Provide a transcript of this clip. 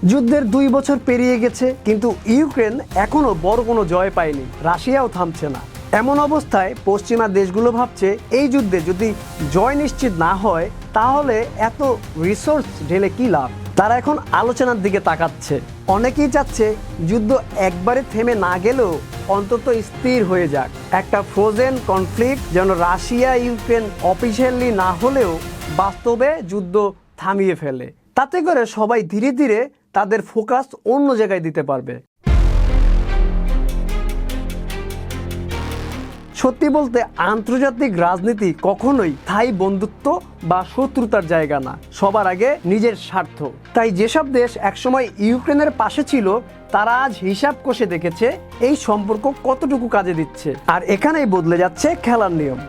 যুদ্ধের 2 বছর পেরিয়ে গেছে, কিন্তু ইউক্রেন এখনো বড় কোনো জয় পায়নি, রাশিয়াও থামছে না। এমন অবস্থায় পশ্চিমা দেশগুলো ভাবছে এই যুদ্ধে যদি জয় নিশ্চিত না হয় তাহলে এত রিসোর্স ঢেলে কি লাভ। তারা এখন আলোচনার দিকে তাকাচ্ছে। অনেকেই চাচ্ছে যুদ্ধ একবারে থেমে না গেলেও অন্তত স্থির হয়ে যাক, একটা ফ্রোজেন কনফ্লিক্ট, যেন রাশিয়া ইউক্রেন অফিসিয়ালি না হলেও বাস্তবে যুদ্ধ থামিয়ে ফেলে। তাতে করে সবাই ধীরে ধীরে তাদের ফোকাস অন্য জায়গায় দিতে পারবে। সত্যি বলতে আন্তর্জাতিক রাজনীতি কখনোই স্থায়ী বন্ধুত্ব বা শত্রুতার জায়গা না, সবার আগে নিজের স্বার্থ। তাই যেসব দেশ একসময় ইউক্রেনের পাশে ছিল তারা আজ হিসাব কষে দেখেছে এই সম্পর্ক কতটুকু কাজে দিচ্ছে, আর এখানেই বদলে যাচ্ছে খেলার নিয়ম।